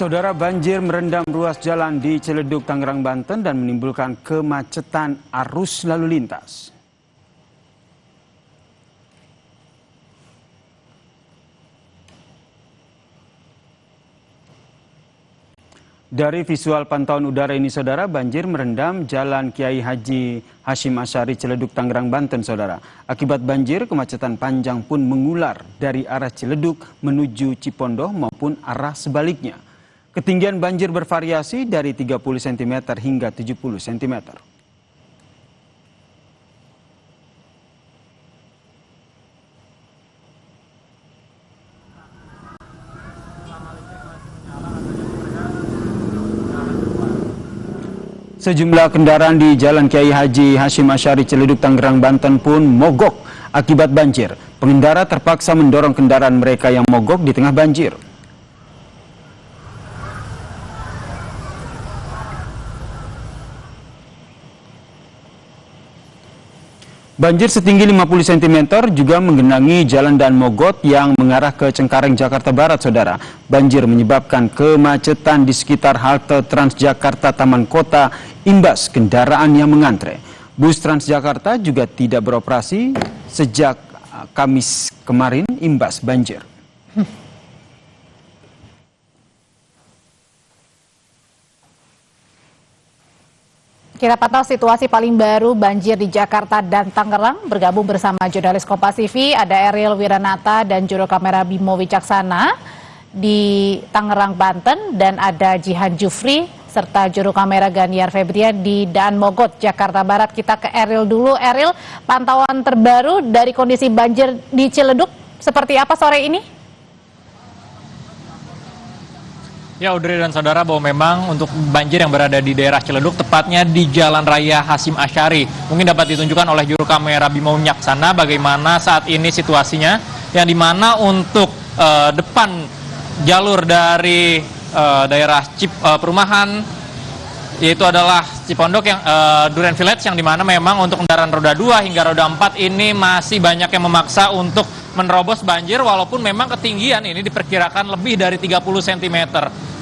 Saudara, banjir merendam ruas jalan di Ciledug, Tangerang, Banten dan menimbulkan kemacetan arus lalu lintas. Dari visual pantauan udara ini, saudara, banjir merendam Jalan Kiai Haji Hashim Asyari Ciledug, Tangerang, Banten, saudara. Akibat banjir, kemacetan panjang pun mengular dari arah Ciledug menuju Cipondoh maupun arah sebaliknya. Ketinggian banjir bervariasi dari 30 cm hingga 70 cm. Sejumlah kendaraan di Jalan Kiai Haji Hashim Asyari Ciledug, Tangerang, Banten pun mogok akibat banjir. Pengendara terpaksa mendorong kendaraan mereka yang mogok di tengah banjir. Banjir setinggi 50 cm juga menggenangi Jalan Daan Mogot yang mengarah ke Cengkareng, Jakarta Barat, saudara. Banjir menyebabkan kemacetan di sekitar halte Transjakarta Taman Kota, imbas kendaraan yang mengantre. Bus Transjakarta juga tidak beroperasi sejak Kamis kemarin imbas banjir. Kita pantau situasi paling baru banjir di Jakarta dan Tangerang. Bergabung bersama jurnalis Kompas TV, ada Ariel Wiranata dan juru kamera Bimo Wicaksana di Tangerang, Banten, dan ada Jihan Jufri serta juru kamera Ganiar Febrian di Daan Mogot, Jakarta Barat. Kita ke Ariel dulu. Ariel, pantauan terbaru dari kondisi banjir di Ciledug seperti apa sore ini? Ya, Audrey dan saudara, bahwa memang untuk banjir yang berada di daerah Ciledug, tepatnya di Jalan Raya Hashim Asyari, mungkin dapat ditunjukkan oleh juru kamera Bimo Wicaksana bagaimana saat ini situasinya, yang dimana untuk depan jalur dari daerah perumahan, yaitu adalah Cipondok yang Duren Village, yang dimana memang untuk kendaraan roda 2 hingga roda 4 ini masih banyak yang memaksa untuk menerobos banjir, walaupun memang ketinggian ini diperkirakan lebih dari 30 cm.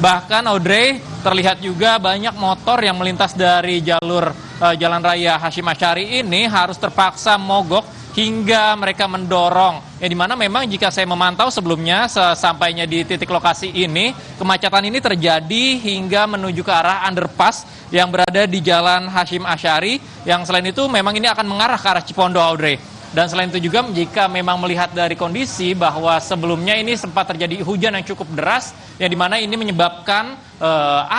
Bahkan, Audrey, terlihat juga banyak motor yang melintas dari jalur Jalan Raya Hashim Asyari ini harus terpaksa mogok hingga mereka mendorong. Ya, dimana memang jika saya memantau sebelumnya, sesampainya di titik lokasi ini, kemacetan ini terjadi hingga menuju ke arah underpass yang berada di Jalan Hashim Asyari, yang selain itu memang ini akan mengarah ke arah Cipondoh, Audrey. Dan selain itu juga jika memang melihat dari kondisi bahwa sebelumnya ini sempat terjadi hujan yang cukup deras, yang dimana ini menyebabkan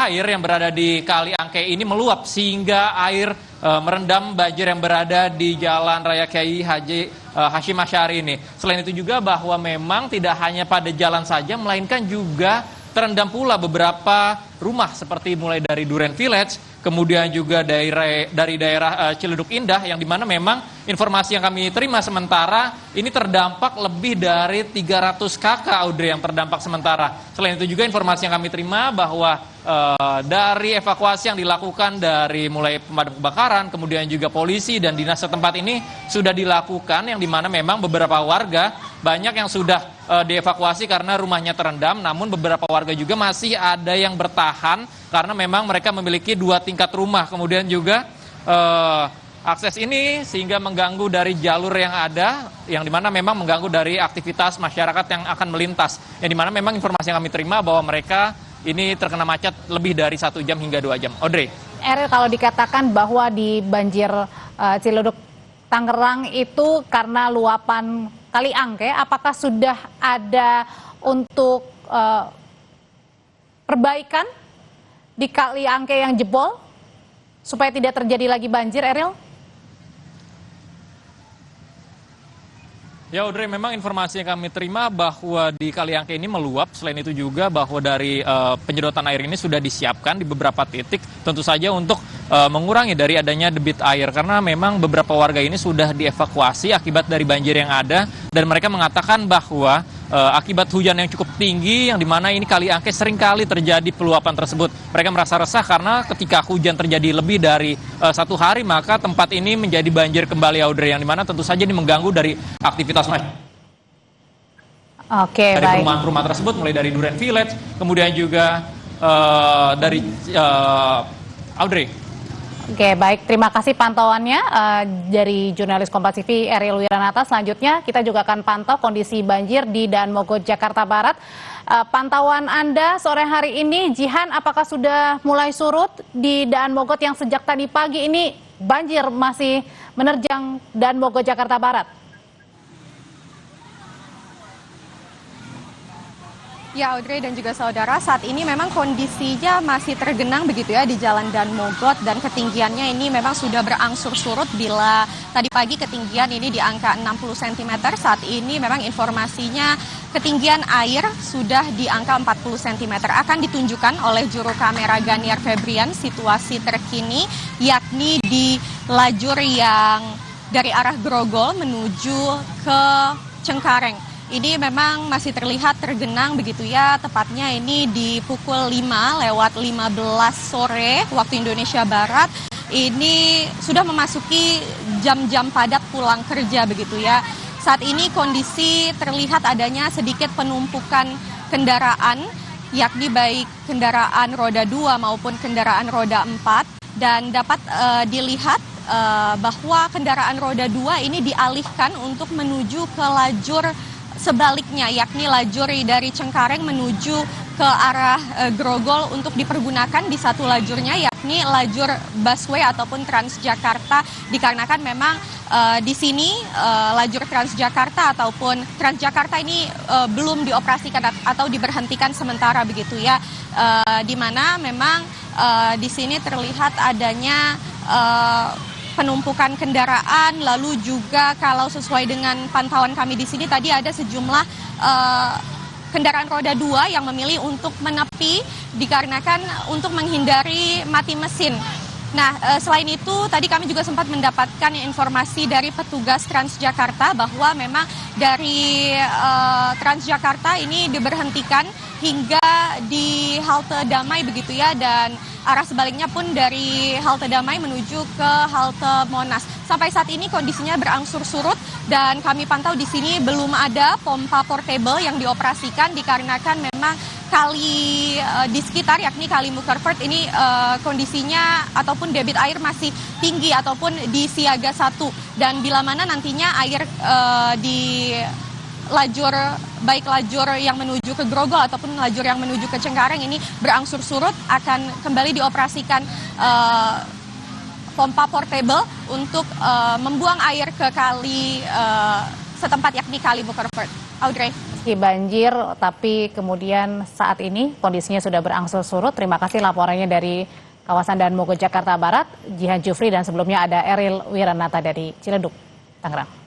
air yang berada di Kali Angke ini meluap sehingga air merendam banjir yang berada di Jalan Raya Kiai Haji Hashim Asyari ini. Selain itu juga bahwa memang tidak hanya pada jalan saja, melainkan juga terendam pula beberapa rumah seperti mulai dari Duren Village, kemudian juga dari daerah Ciledug Indah, yang dimana memang informasi yang kami terima sementara ini terdampak lebih dari 300 kakak, Audrey, yang terdampak sementara. Selain itu juga informasi yang kami terima bahwa dari evakuasi yang dilakukan dari mulai pemadam kebakaran, kemudian juga polisi dan dinas setempat ini sudah dilakukan, yang dimana memang beberapa warga banyak yang sudah dievakuasi karena rumahnya terendam, namun beberapa warga juga masih ada yang bertahan karena memang mereka memiliki 2 tingkat rumah. Kemudian juga akses ini sehingga mengganggu dari jalur yang ada, yang dimana memang mengganggu dari aktivitas masyarakat yang akan melintas, yang dimana memang informasi yang kami terima bahwa mereka ini terkena macet lebih dari 1 jam hingga 2 jam. Audrey. Ariel, kalau dikatakan bahwa di banjir Ciledug Tangerang itu karena luapan Kali Angke, apakah sudah ada untuk perbaikan di Kali Angke yang jebol supaya tidak terjadi lagi banjir, Ariel? Ya, Audrey, memang informasi yang kami terima bahwa di Kali Angke ini meluap. Selain itu juga bahwa dari penyedotan air ini sudah disiapkan di beberapa titik, tentu saja untuk mengurangi dari adanya debit air, karena memang beberapa warga ini sudah dievakuasi akibat dari banjir yang ada, dan mereka mengatakan bahwa akibat hujan yang cukup tinggi, yang dimana ini Kali Angke seringkali terjadi peluapan tersebut. Mereka merasa resah karena ketika hujan terjadi lebih dari 1 hari, maka tempat ini menjadi banjir kembali, Audrey, yang dimana tentu saja ini mengganggu dari aktivitas masyarakat. Oke, dari baik. perumahan-perumahan tersebut, mulai dari Duren Village, kemudian juga dari Audrey. Oke, baik. Terima kasih pantauannya dari jurnalis Kompas TV Ariel Wiranata. Selanjutnya kita juga akan pantau kondisi banjir di Daan Mogot, Jakarta Barat. Pantauan Anda sore hari ini, Jihan, apakah sudah mulai surut di Daan Mogot yang sejak tadi pagi ini banjir masih menerjang Daan Mogot, Jakarta Barat? Ya, Audrey dan juga saudara, saat ini memang kondisinya masih tergenang begitu ya di Jalan Daan Mogot, dan ketinggiannya ini memang sudah berangsur surut. Bila tadi pagi ketinggian ini di angka 60 cm, saat ini memang informasinya ketinggian air sudah di angka 40 cm. Akan ditunjukkan oleh juru kamera Ganiar Febrian situasi terkini, yakni di lajur yang dari arah Grogol menuju ke Cengkareng. Ini memang masih terlihat tergenang begitu ya, tepatnya ini di pukul 5:15 sore waktu Indonesia Barat. Ini sudah memasuki jam-jam padat pulang kerja begitu ya. Saat ini kondisi terlihat adanya sedikit penumpukan kendaraan, yakni baik kendaraan roda 2 maupun kendaraan roda 4. Dan dapat dilihat bahwa kendaraan roda 2 ini dialihkan untuk menuju ke lajur sebaliknya, yakni lajur dari Cengkareng menuju ke arah Grogol untuk dipergunakan di satu lajurnya, yakni lajur busway ataupun Transjakarta, dikarenakan memang di sini lajur Transjakarta ataupun Transjakarta ini belum dioperasikan atau diberhentikan sementara begitu ya, di mana memang di sini terlihat adanya penumpukan kendaraan. Lalu juga kalau sesuai dengan pantauan kami di sini tadi ada sejumlah kendaraan roda 2 yang memilih untuk menepi dikarenakan untuk menghindari mati mesin. Nah, selain itu tadi kami juga sempat mendapatkan informasi dari petugas Transjakarta bahwa memang dari Transjakarta ini diberhentikan hingga di halte Damai begitu ya, dan arah sebaliknya pun dari halte Damai menuju ke halte Monas. Sampai saat ini kondisinya berangsur surut dan kami pantau di sini belum ada pompa portable yang dioperasikan dikarenakan memang kali di sekitar yakni Kali Mukerford ini kondisinya ataupun debit air masih tinggi ataupun di siaga 1, dan bila mana nantinya air di lajur baik lajur yang menuju ke Grogol ataupun lajur yang menuju ke Cengkareng ini berangsur surut, akan kembali dioperasikan pompa portable untuk membuang air ke kali setempat yakni Kali Mukerford. Audrey. Meski banjir, tapi kemudian saat ini kondisinya sudah berangsur surut. Terima kasih laporannya dari kawasan Daan Mogot, Jakarta Barat, Jihan Jufri, dan sebelumnya ada Ariel Wiranata dari Ciledug, Tangerang.